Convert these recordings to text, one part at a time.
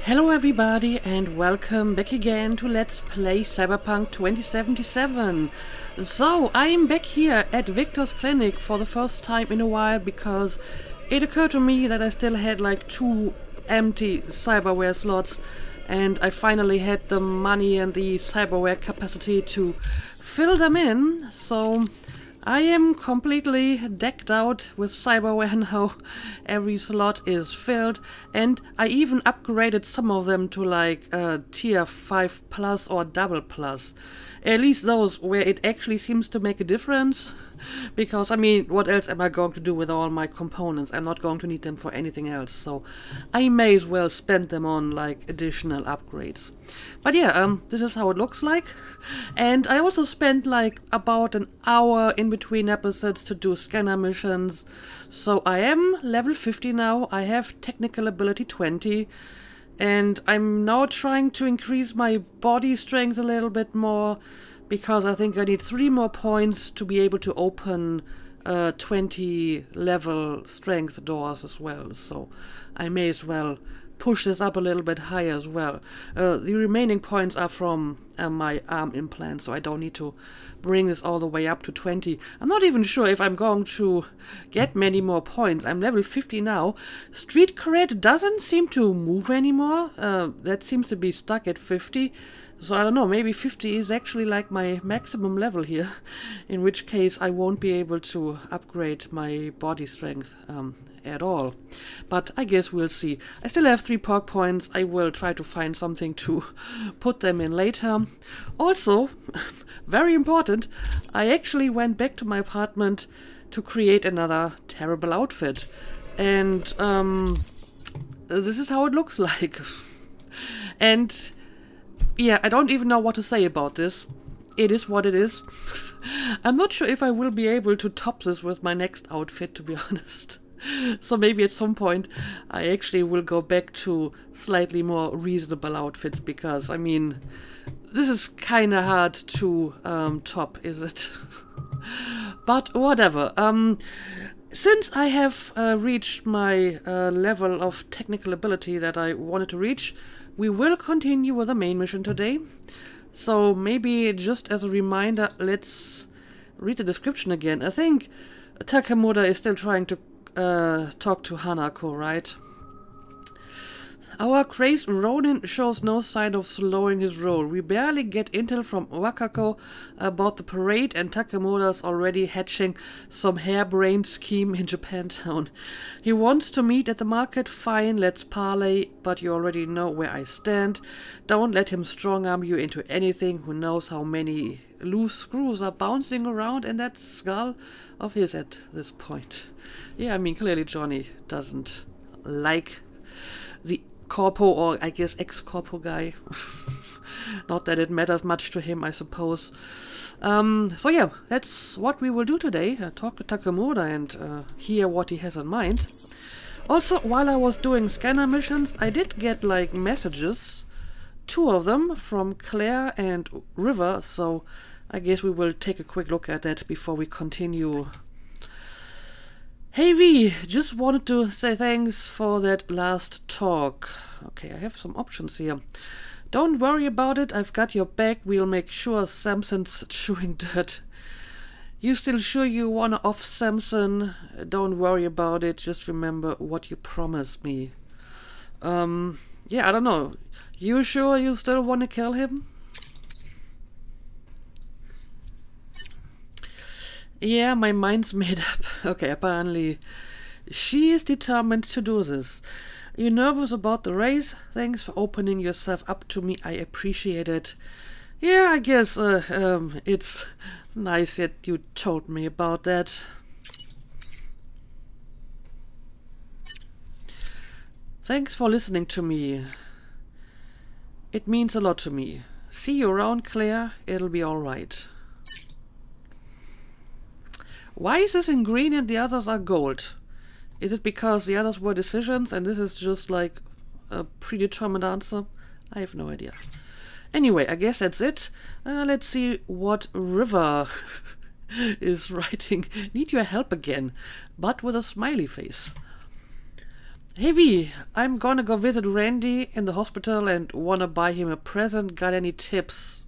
Hello everybody and welcome back again to Let's Play Cyberpunk 2077. So, I am back here at Victor's clinic for the first time in a while because it occurred to me that I still had like 2 empty cyberware slots and I finally had the money and the cyberware capacity to fill them in. So I am completely decked out with cyberware now. Every slot is filled and I even upgraded some of them to like tier 5 plus or double plus. At least those where it actually seems to make a difference. Because, I mean, what else am I going to do with all my components? I'm not going to need them for anything else, so I may as well spend them on, like, additional upgrades. But yeah, this is how it looks like. And I also spent, like, about an hour in between episodes to do scanner missions. So I am level 50 now, I have technical ability 20. And I'm now trying to increase my body strength a little bit more, because I think I need 3 more points to be able to open 20 level strength doors as well. So I may as well push this up a little bit higher as well. The remaining points are from my arm implant, so I don't need to bring this all the way up to 20. I'm not even sure if I'm going to get many more points. I'm level 50 now. Street cred doesn't seem to move anymore. That seems to be stuck at 50. So I don't know, maybe 50 is actually like my maximum level here, in which case I won't be able to upgrade my body strength at all. But I guess we'll see. I still have 3 perk points. I will try to find something to put them in later. Also, very important, I actually went back to my apartment to create another terrible outfit. And this is how it looks like. And yeah, I don't even know what to say about this. It is what it is. I'm not sure if I will be able to top this with my next outfit, to be honest. So maybe at some point I actually will go back to slightly more reasonable outfits, because, I mean, this is kinda hard to top, is it? But whatever. Since I have reached my level of technical ability that I wanted to reach, we will continue with the main mission today. So maybe just as a reminder, let's read the description again. I think Takemura is still trying to talk to Hanako, right? Our crazed Ronin shows no sign of slowing his roll. We barely get intel from Wakako about the parade, and Takemura's already hatching some harebrained scheme in Japantown. He wants to meet at the market. Fine, let's parley, but you already know where I stand. Don't let him strong-arm you into anything. Who knows how many loose screws are bouncing around in that skull of his at this point. Yeah, I mean, clearly Johnny doesn't like the corpo, or I guess ex-corpo guy. Not that it matters much to him, I suppose. So yeah, that's what we will do today. Talk to Takemura and hear what he has in mind. Also, while I was doing scanner missions, I did get like messages, 2 of them from Claire and River, so I guess we will take a quick look at that before we continue. Hey V, just wanted to say thanks for that last talk. Okay, I have some options here. Don't worry about it, I've got your back. We'll make sure Samson's chewing dirt. You still sure you wanna off Samson? Don't worry about it, just remember what you promised me. Yeah, I don't know. You sure you still wanna kill him? Yeah, my mind's made up. Okay, apparently she is determined to do this. You nervous about the race? Thanks for opening yourself up to me. I appreciate it. Yeah, I guess it's nice that you told me about that. Thanks for listening to me. It means a lot to me. See you around, Claire. It'll be alright. Why is this in green and the others are gold? Is it because the others were decisions and this is just like a predetermined answer? I have no idea. Anyway, I guess that's it. Let's see what River is writing. Need your help again, but with a smiley face. Hey V, I'm gonna go visit Randy in the hospital and wanna buy him a present. Got any tips?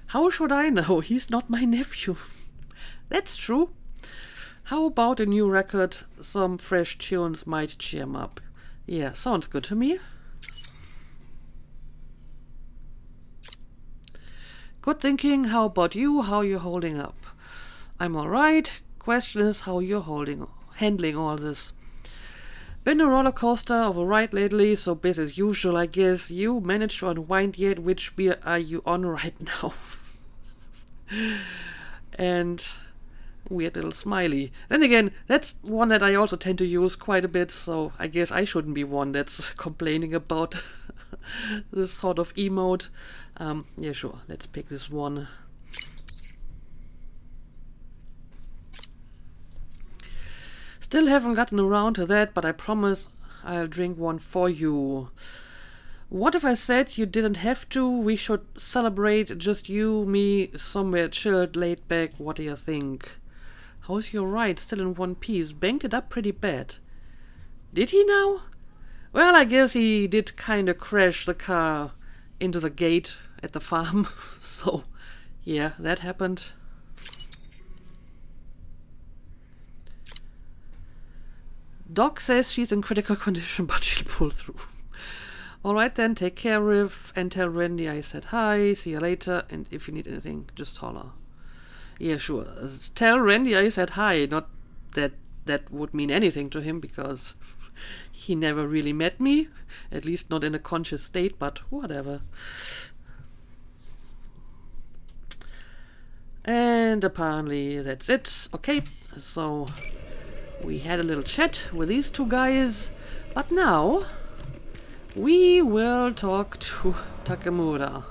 How should I know? He's not my nephew. That's true. How about a new record? Some fresh tunes might cheer him up. Yeah, sounds good to me. Good thinking. How about you? How you holding up? I'm alright. Question is how you're handling all this. Been a roller coaster of a ride lately, so busy as usual, I guess. You managed to unwind yet? Which beer are you on right now? And weird little smiley. Then again, that's one that I also tend to use quite a bit, so I guess I shouldn't be one that's complaining about this sort of emote. Yeah, sure, let's pick this one. Still haven't gotten around to that, but I promise I'll drink one for you. What if I said you didn't have to? We should celebrate, just you, me, somewhere chilled, laid back. What do you think? How's your ride? Still in one piece. Banged it up pretty bad. Did he now? Well, I guess he did kinda crash the car into the gate at the farm. So, yeah, that happened. Doc says she's in critical condition, but she'll pull through. Alright then, take care, Riv, and tell Randy I said hi, see you later, and if you need anything, just holler. Yeah, sure. Tell Randy I said hi, not that that would mean anything to him, because he never really met me, at least not in a conscious state, but whatever. And apparently that's it. Okay, so we had a little chat with these two guys, but now we will talk to Takemura.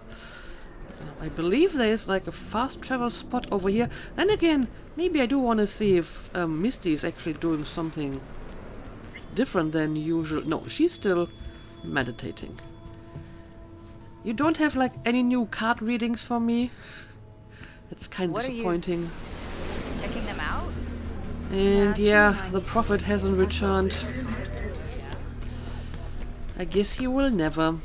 I believe there is like a fast travel spot over here. Then again, maybe I do want to see if Misty is actually doing something different than usual. No, she's still meditating. You don't have like any new card readings for me? It's kind of disappointing. Checking them out? And yeah, the prophet hasn't returned. I guess he will never.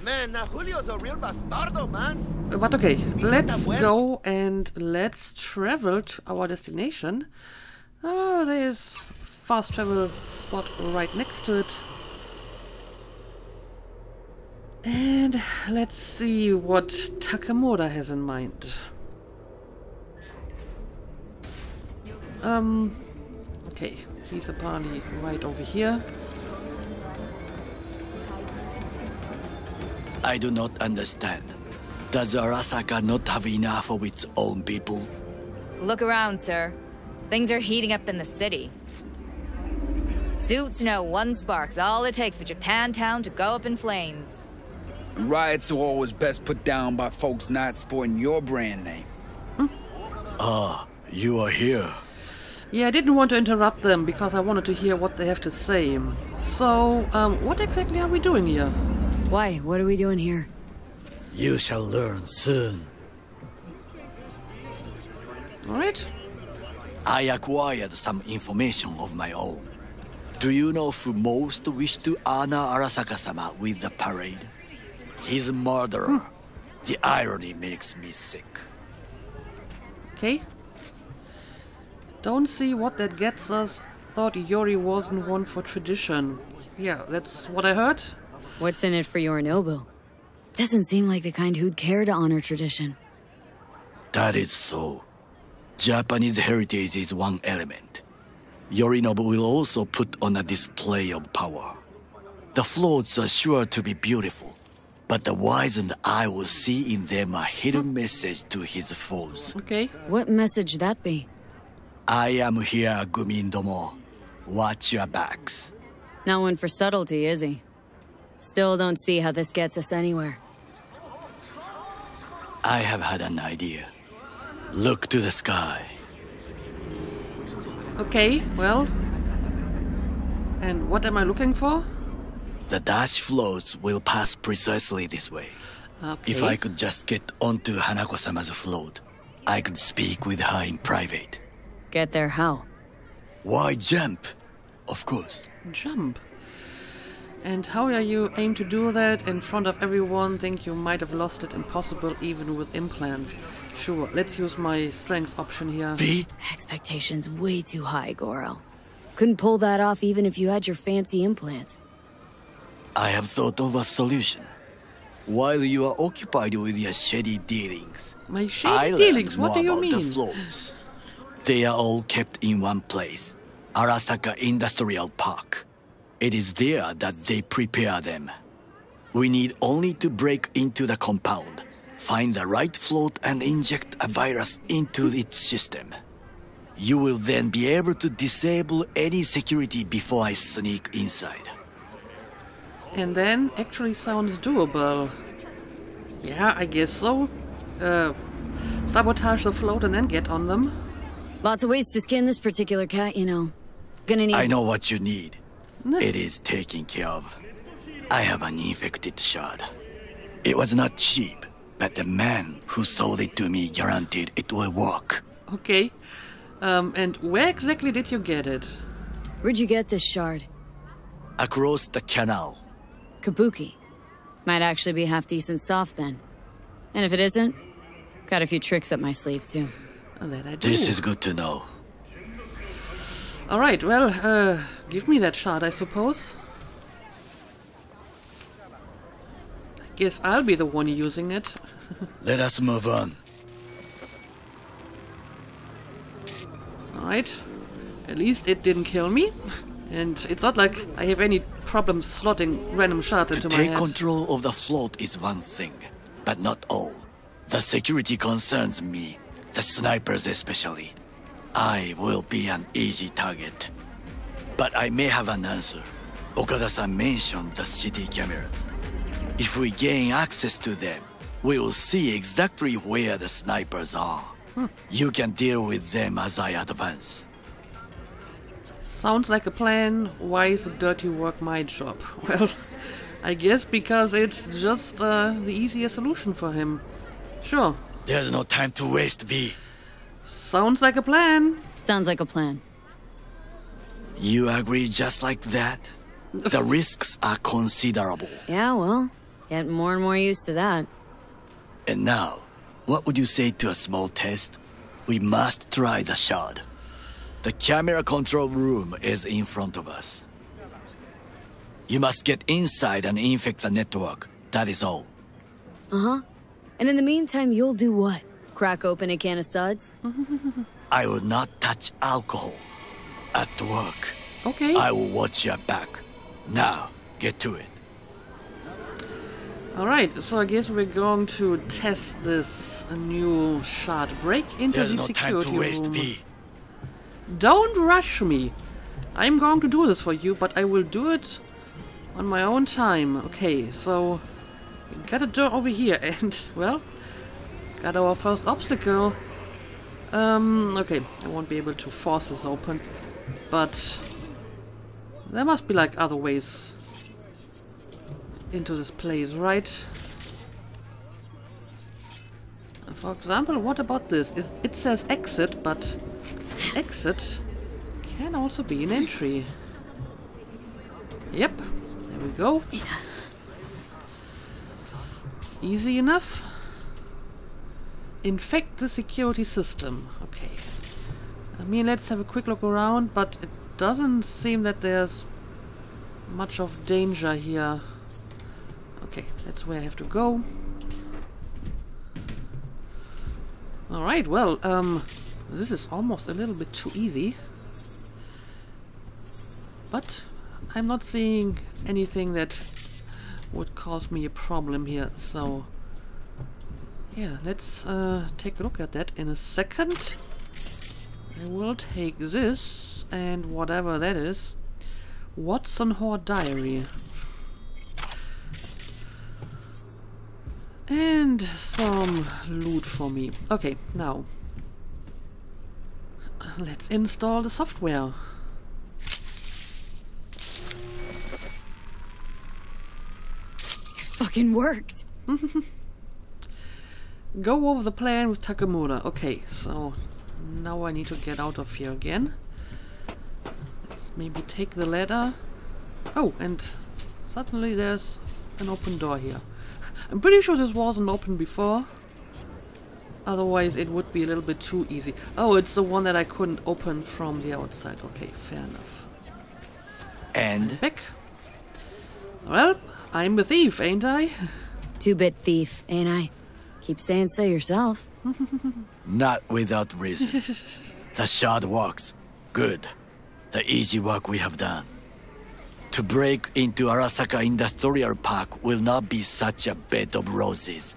Man, now Julio's a real bastardo, man. But okay, let's go and let's travel to our destination. Oh, there's fast travel spot right next to it. And let's see what Takemura has in mind. Okay, he's apparently right over here. I do not understand. Does Arasaka not have enough of its own people? Look around, sir. Things are heating up in the city. Suits know one spark's all it takes for Japantown to go up in flames. Riots are always best put down by folks not sporting your brand name. Ah, you are here. Yeah, I didn't want to interrupt them because I wanted to hear what they have to say. So, what exactly are we doing here? Why? What are we doing here? You shall learn soon. Alright. I acquired some information of my own. Do you know who most wished to honor Arasaka-sama with the parade? His murderer. The irony makes me sick. Okay. Don't see what that gets us. Thought Yori wasn't one for tradition. Yeah, that's what I heard. What's in it for Yorinobu? Doesn't seem like the kind who'd care to honor tradition. That is so. Japanese heritage is one element. Yorinobu will also put on a display of power. The floats are sure to be beautiful, but the wizened eye will see in them a hidden message to his foes. Okay. What message that be? I am here, Gumindomo. Watch your backs. Not one for subtlety, is he? Still don't see how this gets us anywhere. I have had an idea. Look to the sky. Okay, well. And what am I looking for? The dash floats will pass precisely this way. Okay. If I could just get onto Hanako-sama's float, I could speak with her in private. Get there how? Why jump? Of course. Jump. And how are you aim to do that in front of everyone? Think you might have lost it. Impossible even with implants. Sure, let's use my strength option here. V? Expectations way too high, Goro. Couldn't pull that off even if you had your fancy implants. I have thought of a solution. While you are occupied with your shady dealings, My shady dealings? What do you mean? The floats. They are all kept in one place, Arasaka Industrial Park. It is there that they prepare them. We need only to break into the compound, find the right float and inject a virus into its system. You will then be able to disable any security before I sneak inside. And then actually sounds doable. Yeah, I guess so. Sabotage the float and then get on them. Lots of ways to skin this particular cat, you know. Gonna need... I know what you need. It is taken care of. I have an infected shard. It was not cheap, but the man who sold it to me guaranteed it will work. Okay. And where exactly did you get it? Where'd you get this shard? Across the canal. Kabuki. Might actually be half-decent soft then. And if it isn't, got a few tricks up my sleeve too. That I do. This is good to know. Alright, well, give me that shard, I suppose. I guess I'll be the one using it. Let us move on. Alright. At least it didn't kill me. And it's not like I have any problems slotting random shards into my head. To take control of the float is one thing, but not all. The security concerns me, the snipers especially. I will be an easy target. But I may have an answer. Okada-san mentioned the city cameras. If we gain access to them, we will see exactly where the snipers are. You can deal with them as I advance. Sounds like a plan. Why is the dirty work my job? Well, I guess because it's just the easier solution for him. Sure. There's no time to waste, B. Sounds like a plan. Sounds like a plan. You agree just like that? The risks are considerable. Yeah, well, getting more and more used to that. And now, what would you say to a small test? We must try the shard. The camera control room is in front of us. You must get inside and infect the network. That is all. Uh-huh. And in the meantime, you'll do what? Crack open a can of suds? I will not touch alcohol. At work. Okay. I will watch your back. Now, get to it. Alright, so I guess we're going to test this new shard. Break into There's the no time security to waste, room. B. Don't rush me. I'm going to do this for you, but I will do it on my own time. Okay, so we got a door over here and, well, got our first obstacle. Okay, I won't be able to force this open, but there must be like other ways into this place, right? For example, what about this? It says exit, but exit can also be an entry. Yep, there we go. Easy enough. Infect the security system. Okay. I mean, let's have a quick look around, but it doesn't seem that there's much of danger here. Okay, that's where I have to go. Alright, well, this is almost a little bit too easy. But I'm not seeing anything that would cause me a problem here, so yeah, let's take a look at that in a second. I will take this and whatever that is. Watson Hall Diary. And some loot for me. Okay, now let's install the software. Fucking worked. Go over the plan with Takemura. Okay, so now I need to get out of here again. Let's maybe take the ladder. Oh, and suddenly there's an open door here. I'm pretty sure this wasn't open before. Otherwise it would be a little bit too easy. Oh, it's the one that I couldn't open from the outside. Okay, fair enough. And? Back. Well, I'm a thief, ain't I? Two-bit thief, ain't I? Keep saying so yourself. Not without reason. The shard works. Good. The easy work we have done. To break into Arasaka Industrial Park will not be such a bed of roses.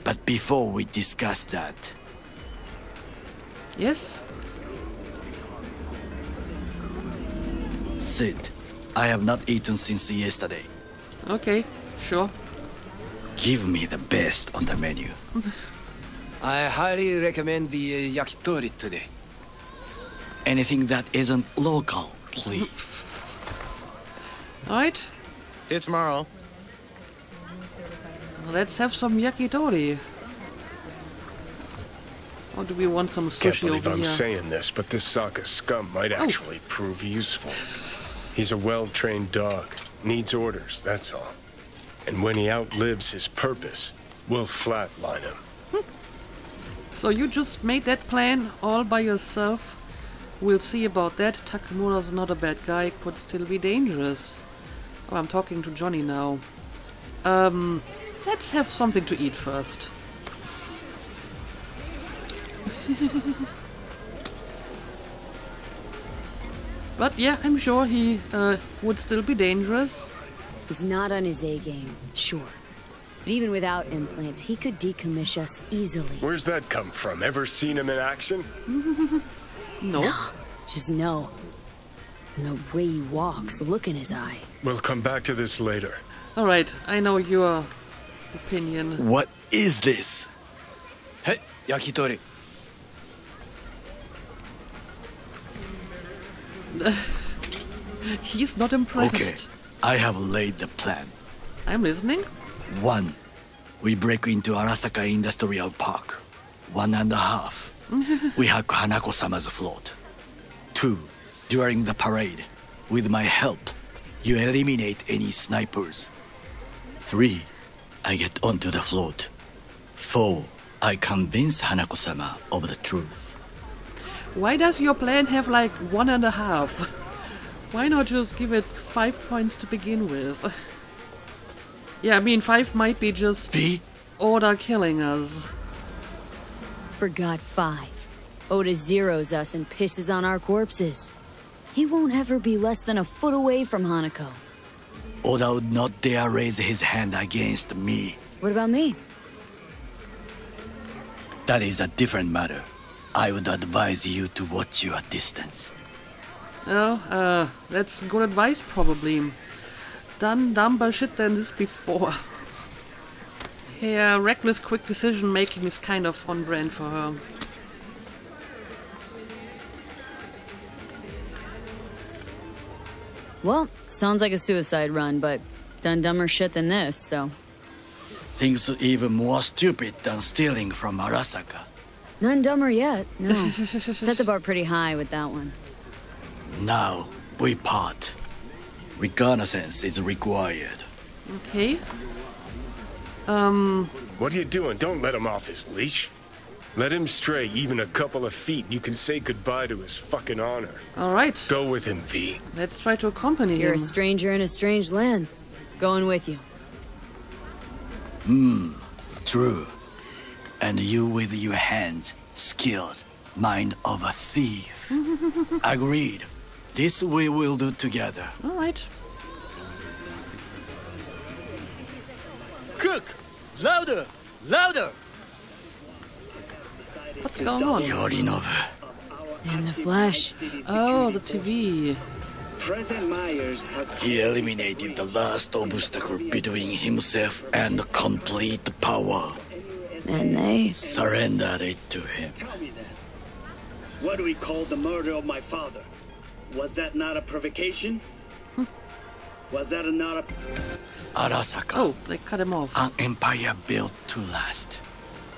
But before we discuss that... Yes? Sit. I have not eaten since yesterday. Okay, sure. Give me the best on the menu. I highly recommend the yakitori today. Anything that isn't local, please. Alright, See you tomorrow. let's have some yakitori. Or do we want some Can't sushi believe over I'm here? saying this, but this Sokka scum might actually prove useful. He's a well-trained dog. Needs orders, that's all. And when he outlives his purpose, we'll flatline him. So you just made that plan all by yourself? We'll see about that. Takemura's not a bad guy, could still be dangerous. Oh, I'm talking to Johnny now. Let's have something to eat first. But yeah, I'm sure he would still be dangerous. He's not on his A game, sure. But even without implants, he could decommission us easily. Where's that come from? Ever seen him in action? No. Just know. And the way he walks, look in his eye. We'll come back to this later. Alright, I know your opinion. What is this? Hey, yakitori. He's not impressed. Okay, I have laid the plan. I'm listening. 1. We break into Arasaka Industrial Park. 1.5. We hack Hanako-sama's float. 2. During the parade, with my help, you eliminate any snipers. 3. I get onto the float. 4. I convince Hanako-sama of the truth. Why does your plan have like 1.5? Why not just give it 5 points to begin with? Yeah, I mean 5 might be just V? Oda killing us. Forgot 5. Oda zeroes us and pisses on our corpses. He won't ever be less than a foot away from Hanako. Oda would not dare raise his hand against me. What about me? That is a different matter. I would advise you to watch your distance. Oh, that's good advice probably. Done dumber shit than this before. Yeah, reckless quick decision making is kind of on brand for her. Well, sounds like a suicide run, but done dumber shit than this, so... Things even more stupid than stealing from Arasaka. None dumber yet, no. Set the bar pretty high with that one. Now, we part. Reconaissance is required. Okay. What are you doing? Don't let him off his leash. Let him stray even a couple of feet and you can say goodbye to his fucking honor. Alright. Go with him, V. Let's try to accompany You're him. a stranger in a strange land. Going with you. True. And you with your hands, skills, mind of a thief. Agreed. This we will do together. Alright. Cook! Louder! Louder! What's going on? Yorinobu. In the flesh. Oh, the TV. President Myers has He eliminated the last obstacle between himself and complete power. And they... Surrendered it to him. what we call the murder of my father. Was that not a provocation? Was that not a... Arasaka. Oh, they cut him off. An empire built to last.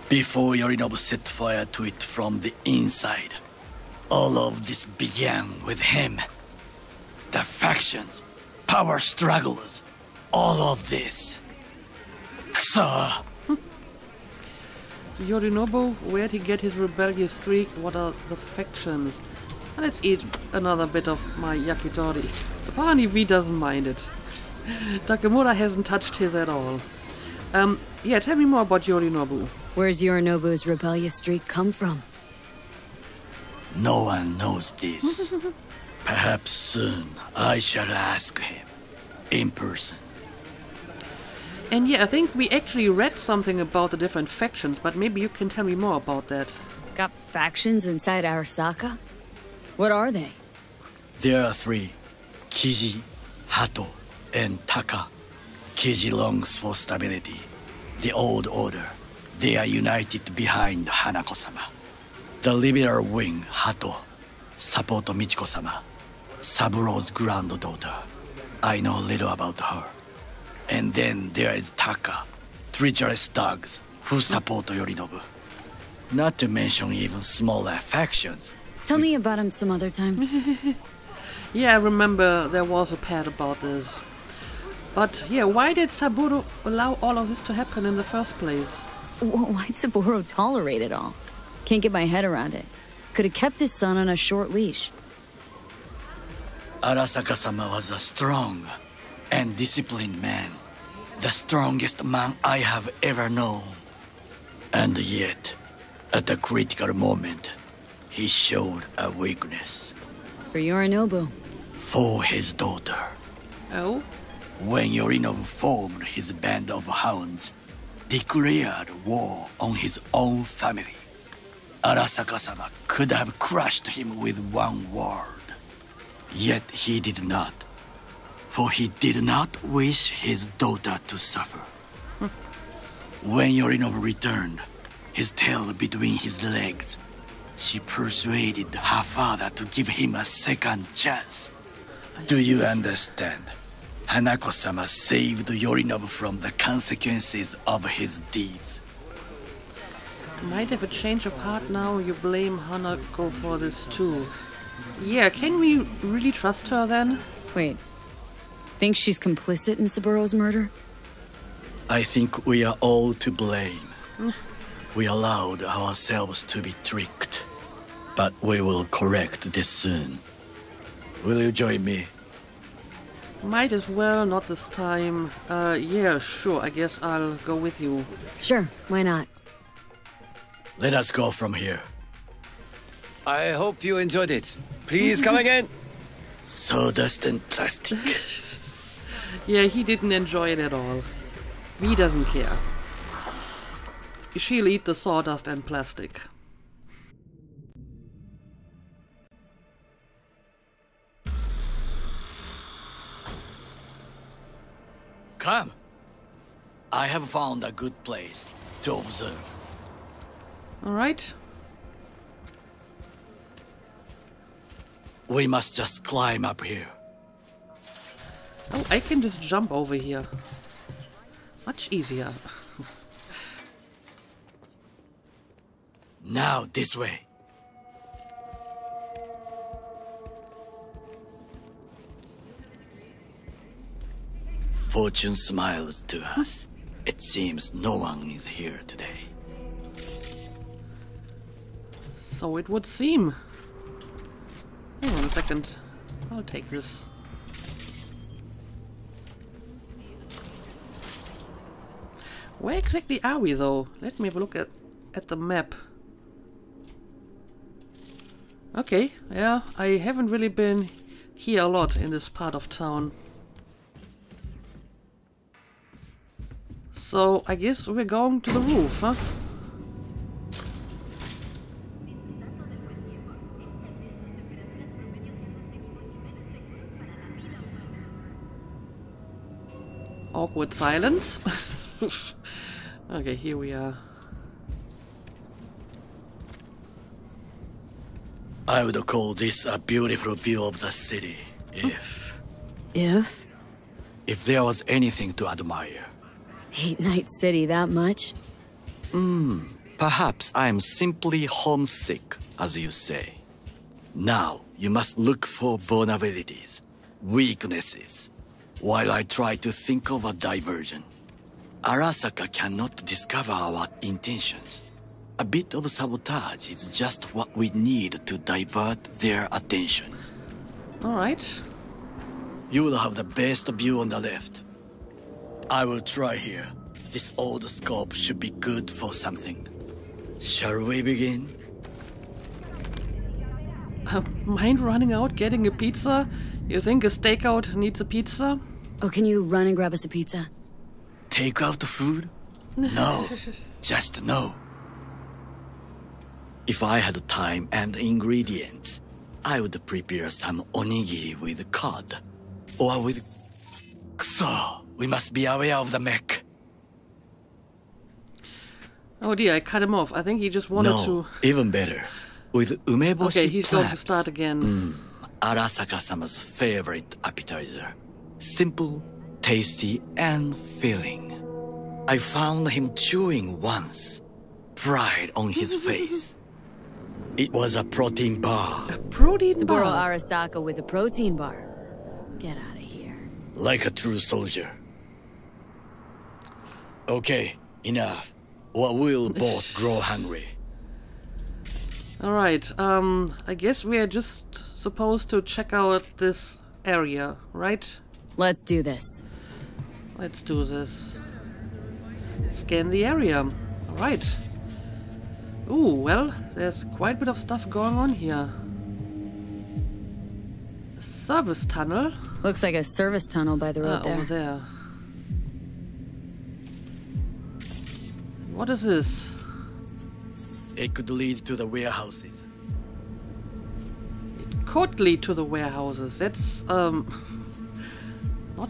Before Yorinobu set fire to it from the inside. All of this began with him. The factions, power struggles, all of this. Kusa! Yorinobu, where'd he get his rebellious streak? What are the factions? Let's eat another bit of my yakitori. Apparently V doesn't mind it. Takemura hasn't touched his at all. Yeah, tell me more about Yorinobu. Where's Yorinobu's rebellious streak come from? No one knows this. Perhaps soon I shall ask him in person. And yeah, I think we actually read something about the different factions, but maybe you can tell me more about that. Got factions inside Arasaka? What are they? There are 3. Kiji, Hato, and Taka. Kiji longs for stability. The old order. They are united behind Hanako-sama. The liberal wing, Hato, support Michiko-sama, Saburo's granddaughter. I know little about her. And then there is Taka, treacherous thugs who support Yorinobu. Not to mention even smaller factions. Tell me about him some other time. Yeah, I remember there was a pad about this. But yeah, why did Saburo allow all of this to happen in the first place? Why'd Saburo tolerate it all? Can't get my head around it. Could have kept his son on a short leash. Arasaka-sama was a strong and disciplined man. The strongest man I have ever known. And yet, at a critical moment, he showed a weakness. For Yorinobu. For his daughter. Oh? When Yorinobu formed his band of hounds, declared war on his own family, Arasaka-sama could have crushed him with one word. Yet he did not. For he did not wish his daughter to suffer. When Yorinobu returned, his tail between his legs, she persuaded her father to give him a second chance. Do you understand? Hanako-sama saved Yorinobu from the consequences of his deeds. Might have a change of heart now. You blame Hanako for this too. Yeah, can we really trust her then? Wait. Think she's complicit in Saburo's murder? I think we are all to blame. We allowed ourselves to be tricked. But we will correct this soon. Will you join me? Might as well, not this time. Yeah, sure, I guess I'll go with you. Sure, why not? Let us go from here. I hope you enjoyed it. Please come again. Sawdust and plastic. Yeah, he didn't enjoy it at all. V doesn't care. She'll eat the sawdust and plastic. Come. I have found a good place to observe. Alright. We must just climb up here. Oh, I can just jump over here. Much easier. Now, this way. Fortune smiles to us. It seems no one is here today. So it would seem. Hang on a second. I'll take this. Where exactly are we though? Let me have a look at the map. Okay, yeah, I haven't really been here a lot in this part of town. So I guess we're going to the roof, huh? Awkward silence. Okay, here we are. I would call this a beautiful view of the city, if there was anything to admire. Hate Night City that much? Perhaps I'm simply homesick, as you say. Now, you must look for vulnerabilities. weaknesses, while I try to think of a diversion. Arasaka cannot discover our intentions. A bit of sabotage is just what we need to divert their attentions. Alright. You will have the best view on the left. I will try here. This old scope should be good for something. Shall we begin? Mind running out, getting a pizza? You think a stakeout needs a pizza? Oh, can you run and grab us a pizza? Take out the food? No. Just no. If I had time and ingredients, I would prepare some onigiri with cod. Or with... So, we must be aware of the mech. Oh dear, I cut him off. I think he just wanted to... even better. With umeboshi Okay, he's clams. going to start again. Arasaka-sama's favorite appetizer. Simple, tasty, and filling. I found him chewing once. Pride on his face. It was a protein bar. A protein Saburo bar. Arasaka with a protein bar. Get out of here. Like a true soldier. Okay, enough. Or we'll both grow hungry. Alright, I guess we are just supposed to check out this area, right? Let's do this. Let's do this. Scan the area. Alright. Ooh, well, there's quite a bit of stuff going on here. A service tunnel. Looks like a service tunnel by the road there. Over there. What is this? It could lead to the warehouses. It could lead to the warehouses. That's, not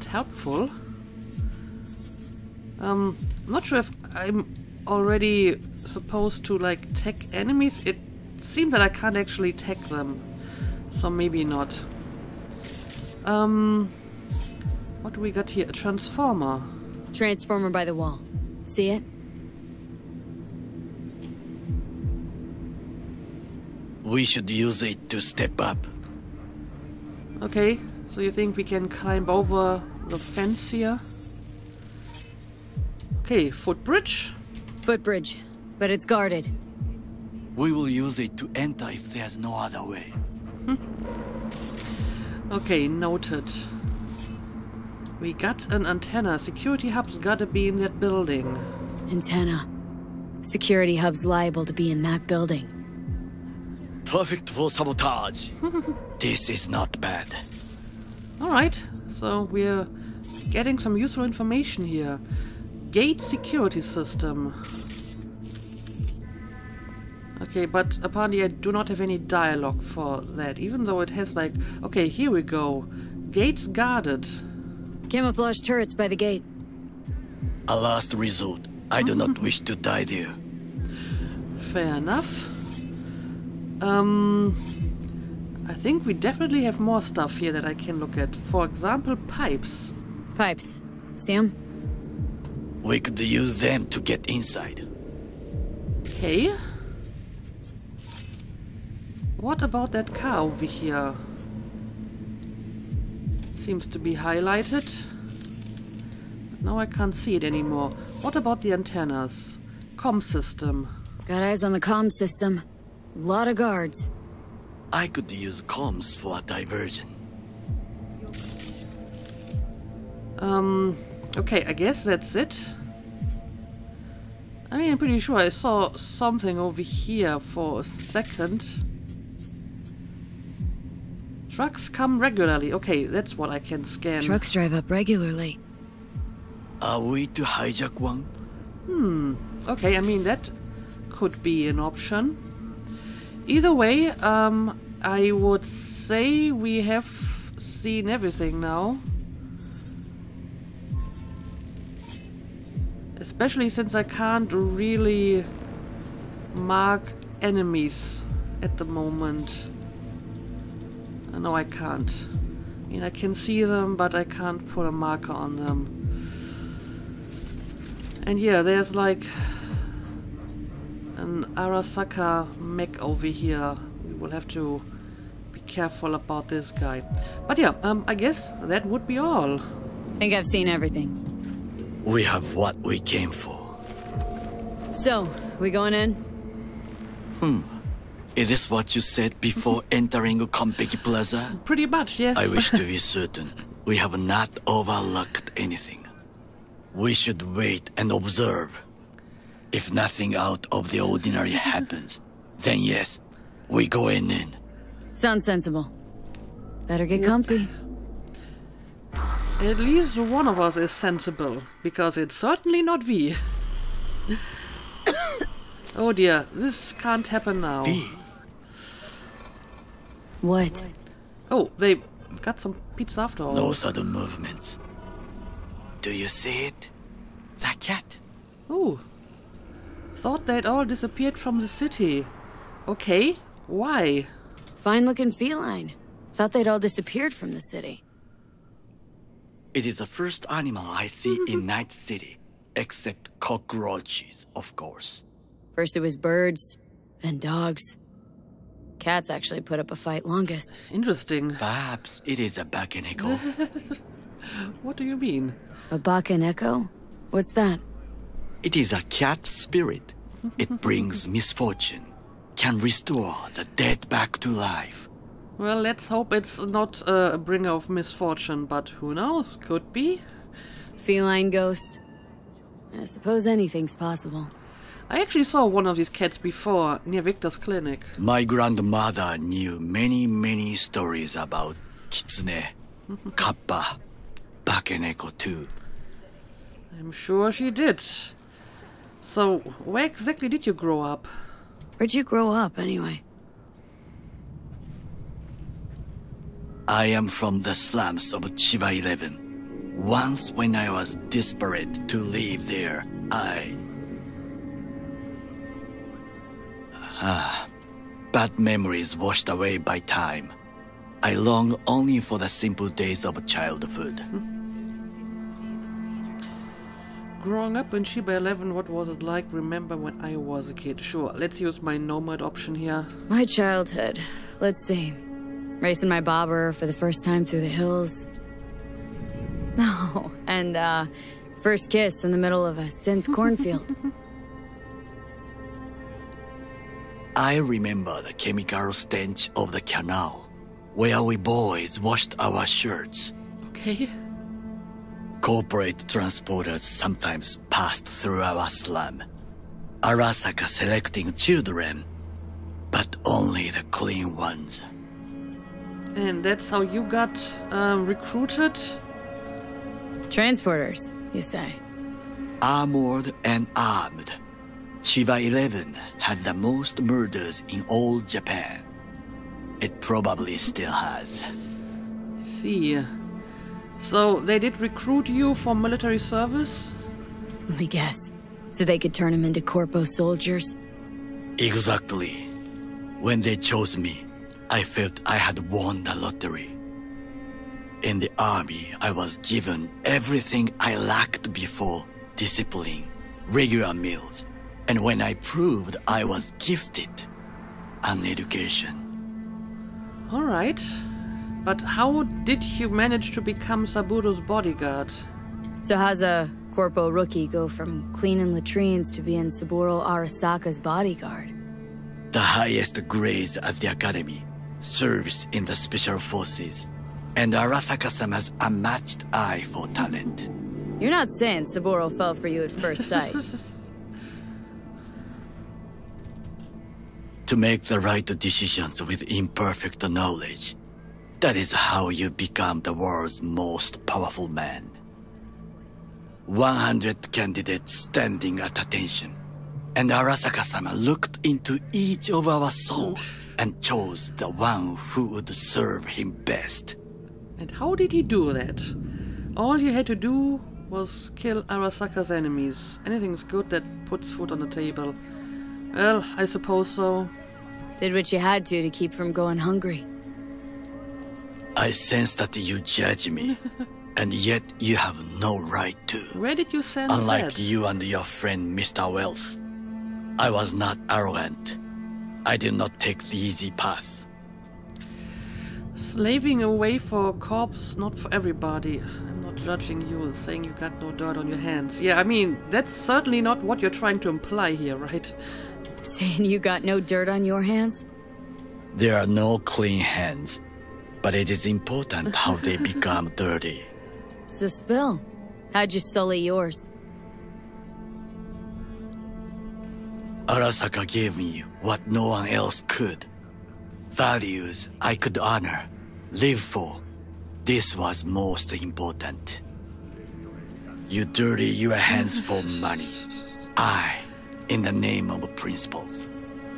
helpful. Not sure if I'm already supposed to, like, tech enemies. It seems that I can't actually tech them. So maybe not. What do we got here? A transformer. Transformer by the wall. See it? We should use it to step up. Okay, so you think we can climb over the fence here? Okay, footbridge. Footbridge, but it's guarded. We will use it to enter if there's no other way. Okay, noted. We got an antenna. Security hub's gotta be in that building. Antenna. Security hub's liable to be in that building. Perfect for sabotage. This is not bad. Alright, so we're getting some useful information here. Gate security system. Okay, but apparently I do not have any dialogue for that, even though it has like... Okay, here we go. Gates guarded. Camouflage turrets by the gate. A last resort. I do not wish to die there. Fair enough. I think we definitely have more stuff here that I can look at. For example, pipes. Pipes. See 'em? We could use them to get inside. Okay. What about that car over here? Seems to be highlighted. But now I can't see it anymore. What about the antennas? Comm system. Got eyes on the comm system. Lot of guards. I could use comms for a diversion. Okay, I guess that's it. I mean, I'm pretty sure I saw something over here for a second. Trucks come regularly. Okay, that's what I can scan. Trucks drive up regularly. Are we to hijack one? Okay, I mean, that could be an option. Either way, I would say we have seen everything now. Especially since I can't really mark enemies at the moment. No, I can't. I mean, I can see them, but I can't put a marker on them. And yeah, there's like an Arasaka mech over here. We will have to be careful about this guy. But yeah, I guess that would be all. Think I've seen everything. We have what we came for. So, we going in? Is this what you said before entering Konpeki Plaza? Pretty much, yes. I wish to be certain we have not overlooked anything. We should wait and observe. If nothing out of the ordinary happens, then yes, we going in. Sounds sensible. Better get comfy. At least one of us is sensible, because it's certainly not V. Oh dear, this can't happen now. V. What? Oh, they got some pizza after all. No sudden movements. Do you see it? That cat? Oh. Thought they'd all disappeared from the city. Okay, why? Fine-looking feline. Thought they'd all disappeared from the city. It is the first animal I see in Night City, except cockroaches, of course. First it was birds, then dogs. Cats actually put up a fight longest. Interesting. Perhaps it is a Bakeneko. What do you mean? A Bakeneko? What's that? It is a cat spirit. It brings misfortune, can restore the dead back to life. Well, let's hope it's not a bringer of misfortune, but who knows? Could be. Feline ghost. I suppose anything's possible. I actually saw one of these cats before, near Victor's clinic. My grandmother knew many stories about kitsune, kappa, Bakeneko too. I'm sure she did. So, where exactly did you grow up? Where'd you grow up, anyway? I am from the slums of Chiba 11. Once when I was desperate to live there, bad memories washed away by time. I long only for the simple days of childhood. Growing up in Chiba 11, what was it like? Remember when I was a kid? Sure, let's use my nomad option here. My childhood. Let's see. Racing my bobber for the first time through the hills. Oh, and, first kiss in the middle of a synth cornfield. I remember the chemical stench of the canal, where we boys washed our shirts. Okay. Corporate transporters sometimes passed through our slum. Arasaka selecting children, but only the clean ones. And that's how you got recruited? Transporters, you say? Armored and armed. Chiba 11 has the most murders in all Japan. It probably still has. See. So they did recruit you for military service? Let me guess. So they could turn them into corpo soldiers? Exactly. When they chose me, I felt I had won the lottery. In the army, I was given everything I lacked before: discipline, regular meals, and when I proved I was gifted, an education. Alright. But how did you manage to become Saburo's bodyguard? So how's a corpo rookie go from cleaning latrines to being Saburo Arasaka's bodyguard? The highest grades at the academy, service in the special forces, and Arasaka-sama's unmatched eye for talent. You're not saying Saburo fell for you at first sight. To make the right decisions with imperfect knowledge, that is how you become the world's most powerful man. 100 candidates standing at attention, and Arasaka-sama looked into each of our souls and chose the one who would serve him best. And how did he do that? All you had to do was kill Arasaka's enemies. Anything's good that puts food on the table. Well, I suppose so. Did what you had to keep from going hungry. I sense that you judge me, and yet you have no right to. Where did you sense Unlike that? you and your friend Mr. Wells, I was not arrogant. I did not take the easy path. Slaving away for a corpse, not for everybody. I'm not judging you, saying you got no dirt on your hands. Yeah, I mean, that's certainly not what you're trying to imply here, right? Saying you got no dirt on your hands? There are no clean hands, but it is important how they become dirty. So spill. How'd you sully yours? Arasaka gave me what no one else could. Values I could honor, live for. This was most important. You dirty your hands for money. I, in the name of principles.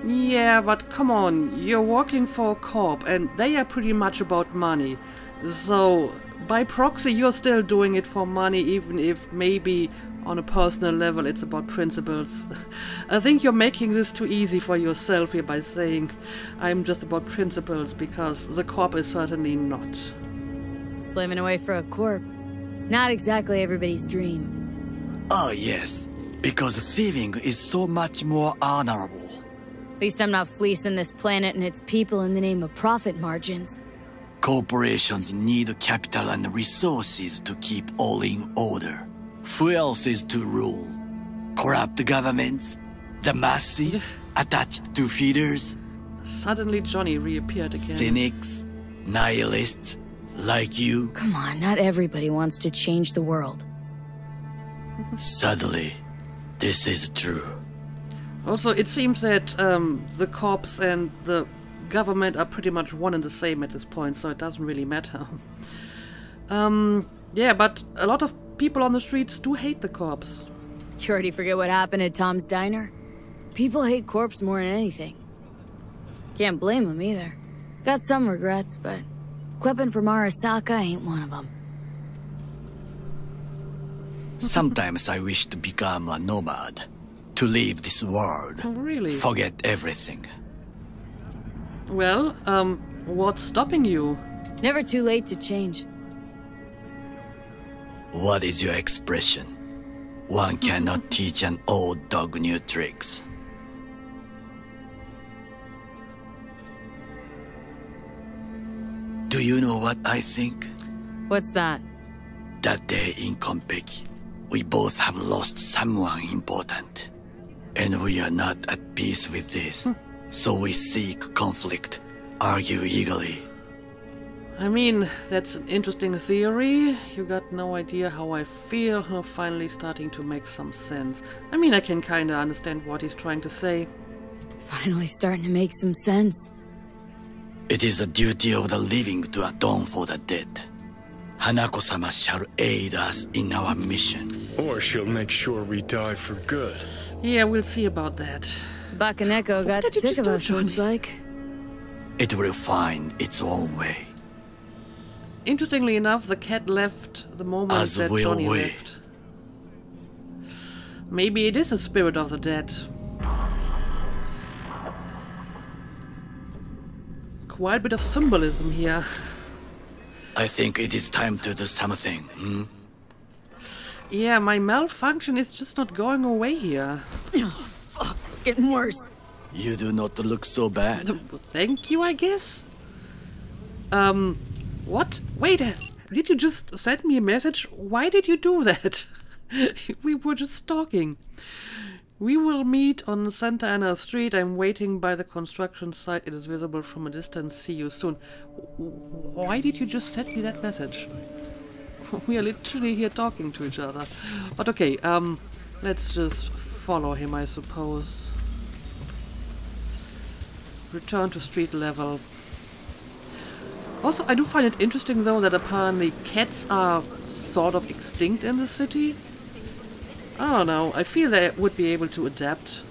Yeah, but come on, you're working for a corp and they are pretty much about money. So, by proxy, you're still doing it for money, even if maybe on a personal level it's about principles. I think you're making this too easy for yourself here by saying I'm just about principles, because the corp is certainly not. Slaving away for a corp. Not exactly everybody's dream. Oh yes, because thieving is so much more honorable. At least I'm not fleecing this planet and its people in the name of profit margins. Corporations need capital and resources to keep all in order. Who else is to rule? Corrupt governments? The masses attached to feeders? Suddenly Johnny reappeared again. Cynics? Nihilists? Like you? Come on, not everybody wants to change the world. Sadly, this is true. Also, it seems that the corps and the government are pretty much one and the same at this point, so it doesn't really matter. Yeah, but a lot of people on the streets do hate the corps. You already forget what happened at Tom's Diner? People hate corpse more than anything. Can't blame them either. Got some regrets, but clipping from Arasaka ain't one of them. Sometimes I wish to become a nomad. To leave this world. Really? Forget everything. Well, what's stopping you? Never too late to change. What is your expression? One cannot teach an old dog new tricks. Do you know what I think? What's that? That day in Konpeki, we both have lost someone important. And we are not at peace with this. So we seek conflict, argue eagerly. I mean, that's an interesting theory. You got no idea how I feel. Finally starting to make some sense. I mean, I can kinda understand what he's trying to say. Finally starting to make some sense. It is the duty of the living to atone for the dead. Hanako-sama shall aid us in our mission. Or she'll make sure we die for good. Yeah, we'll see about that. Bakaneko got sick of us, looks like. It will find its own way. Interestingly enough, the cat left the moment As that will Johnny we. left. Maybe it is a spirit of the dead. Quite a bit of symbolism here. I think it is time to do something, Yeah, my malfunction is just not going away here. Oh, fuck. Getting worse. You do not look so bad. Thank you, I guess. What? Wait, did you just send me a message? Why did you do that? We were just talking. We will meet on Santa Ana Street. I'm waiting by the construction site. It is visible from a distance. See you soon. Why did you just send me that message? We are literally here talking to each other. But okay, let's just follow him, I suppose. Return to street level. Also, I do find it interesting, though, that apparently cats are sort of extinct in the city. I don't know, I feel they would be able to adapt.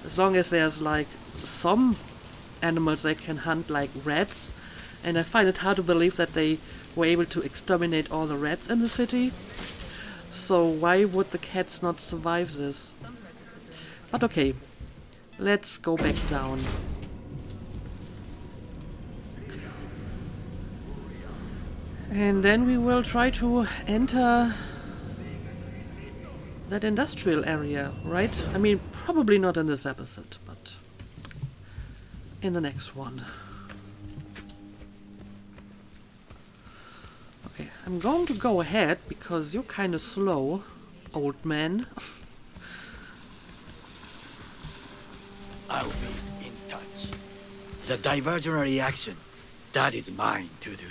As long as there's, like, some animals they can hunt, like rats. And I find it hard to believe that they were able to exterminate all the rats in the city. So why would the cats not survive this? But okay, let's go back down. And then we will try to enter that industrial area, right? I mean, probably not in this episode, but in the next one. Okay, I'm going to go ahead because you're kind of slow, old man. I'll be in touch. The diversionary reaction, that is mine to do.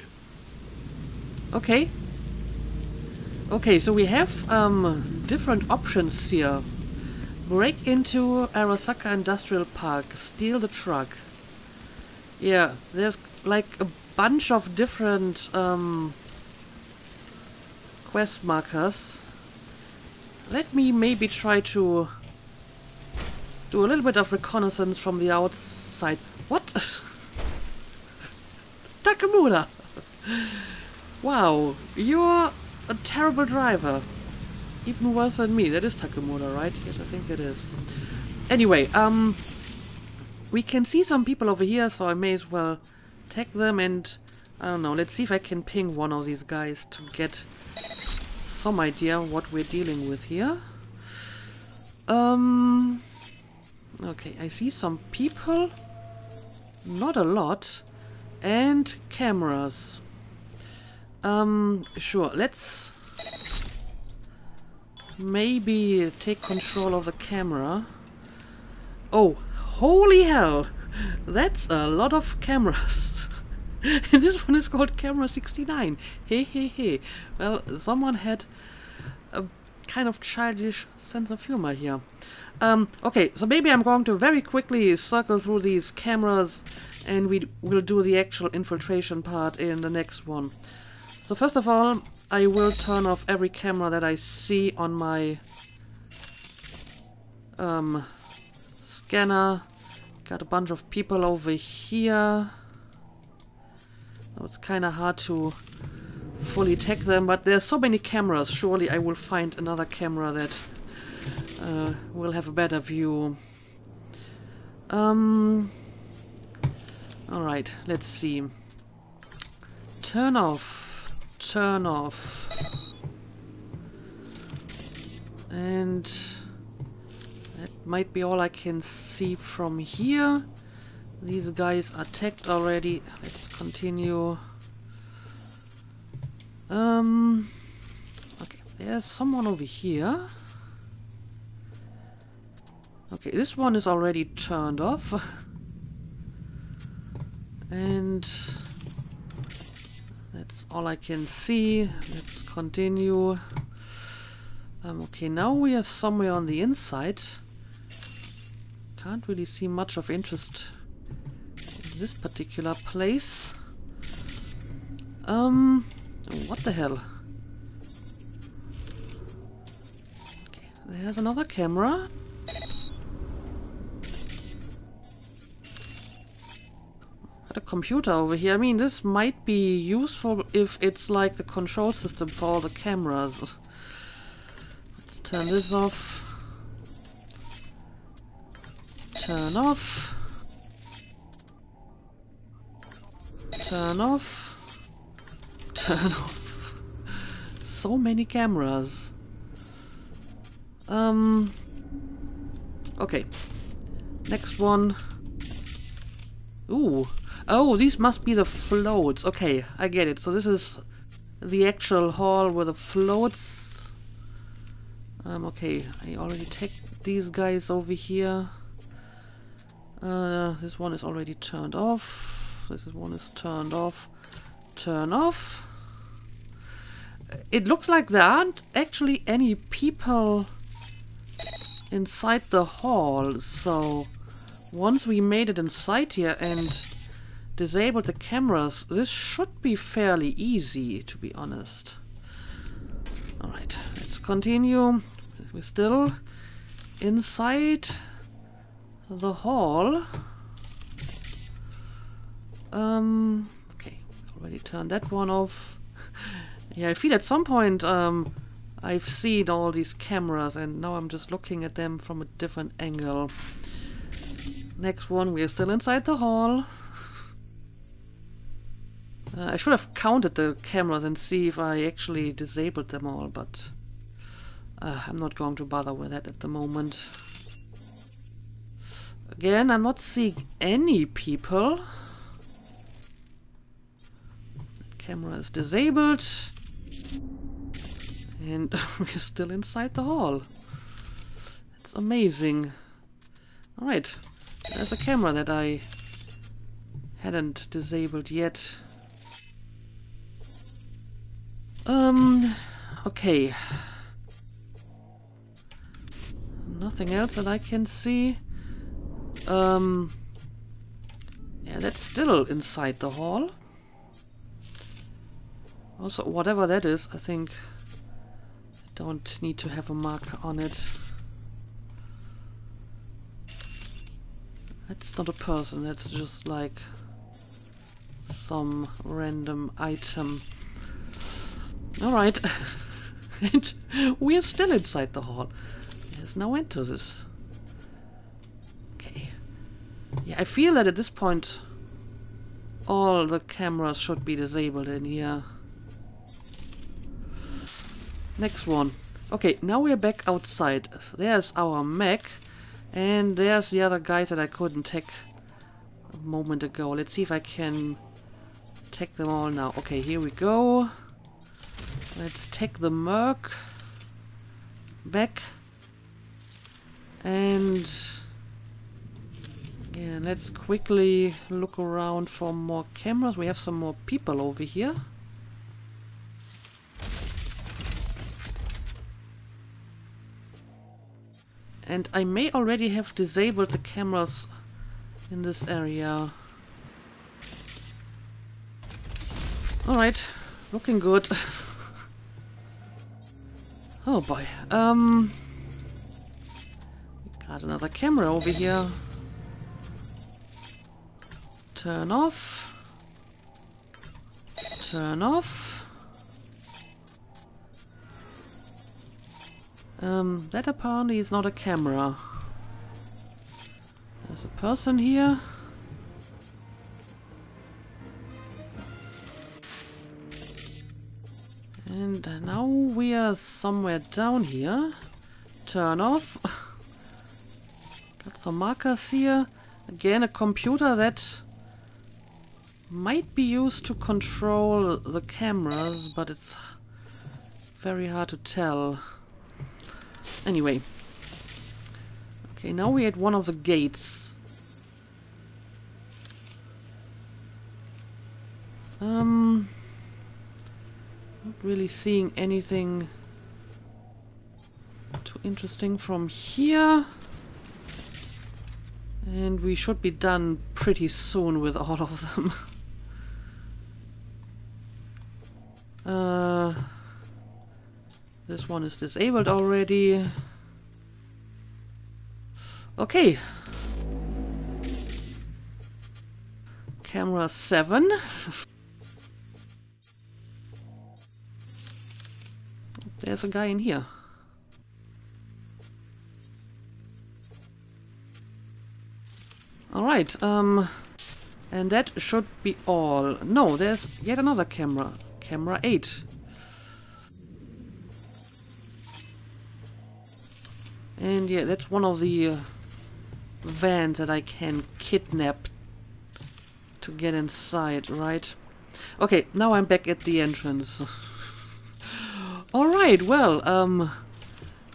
Okay. Okay, so we have different options here. Break into Arasaka Industrial Park, steal the truck. Yeah, there's like a bunch of different quest markers. Let me maybe try to do a little bit of reconnaissance from the outside. What? Takemura! Wow, you're a terrible driver. Even worse than me. That is Takemura, right? Yes, I think it is. Anyway, we can see some people over here, so I may as well tag them and... I don't know, let's see if I can ping one of these guys to get some idea what we're dealing with here. Okay, I see some people. Not a lot. And cameras. Sure, let's maybe take control of the camera. Oh, holy hell! That's a lot of cameras. And this one is called Camera 69. Hey, hey, hey. Well, someone had a kind of childish sense of humor here. Okay, so maybe I'm going to very quickly circle through these cameras and we will do the actual infiltration part in the next one. So first of all, I will turn off every camera that I see on my scanner. Got a bunch of people over here. Now it's kind of hard to fully tag them, but there's so many cameras. Surely I will find another camera that will have a better view. Alright, let's see. Turn off. Turn off. And that might be all I can see from here. These guys are tagged already. Let's continue. Okay, there's someone over here. Okay, this one is already turned off. And that's all I can see. Let's continue. Okay, now we are somewhere on the inside. Can't really see much of interest in this particular place. What the hell? Okay, there's another camera. A computer over here. I mean, this might be useful if it's like the control system for all the cameras. Let's turn this off. Turn off. Turn off. Turn off. So many cameras. Okay. Next one. Ooh. Oh, these must be the floats. Okay, I get it. So this is the actual hall with the floats. Okay, I already tagged these guys over here. This one is already turned off. This one is turned off. Turn off. It looks like there aren't actually any people inside the hall. So once we made it inside here and disabled the cameras, this should be fairly easy, to be honest. Alright, let's continue. We're still inside the hall. Okay, already turned that one off. Yeah, I feel at some point I've seen all these cameras and now I'm just looking at them from a different angle. Next one, we're still inside the hall. I should have counted the cameras and see if I actually disabled them all, but I'm not going to bother with that at the moment. Again, I'm not seeing any people. That Camera is disabled. And we're still inside the hall. It's amazing. Alright, there's a camera that I hadn't disabled yet. Okay. Nothing else that I can see. Yeah, that's still inside the hall. Also, whatever that is, I think I don't need to have a marker on it. That's not a person, that's just like some random item. Alright. And we're still inside the hall. There's no end to this. Okay. Yeah, I feel that at this point all the cameras should be disabled in here. Next one. Okay, now we're back outside. There's our mech. And there's the other guys that I couldn't take a moment ago. Let's see if I can take them all now. Okay, here we go. Let's take the Merc back. And yeah, let's quickly look around for more cameras. We have some more people over here. And I may already have disabled the cameras in this area. Alright, looking good. Oh boy. Got another camera over here. Turn off. Turn off. That apparently is not a camera. There's a person here. And now we are somewhere down here. Turn off. Got some markers here. Again, a computer that might be used to control the cameras, but it's very hard to tell. Anyway. Okay, now we're at one of the gates. Not really seeing anything too interesting from here. And we should be done pretty soon with all of them. This one is disabled already. Okay. Camera 7. There's a guy in here. Alright, and that should be all. No, there's yet another camera. Camera 8. And yeah, that's one of the vans that I can kidnap to get inside, right? Okay, now I'm back at the entrance. Alright, well,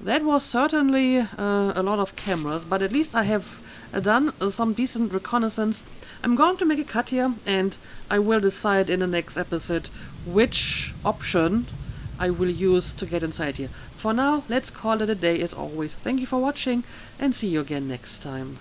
that was certainly a lot of cameras, but at least I have done some decent reconnaissance. I'm going to make a cut here, and I will decide in the next episode which option I will use to get inside here. For now, let's call it a day as always. Thank you for watching, and see you again next time.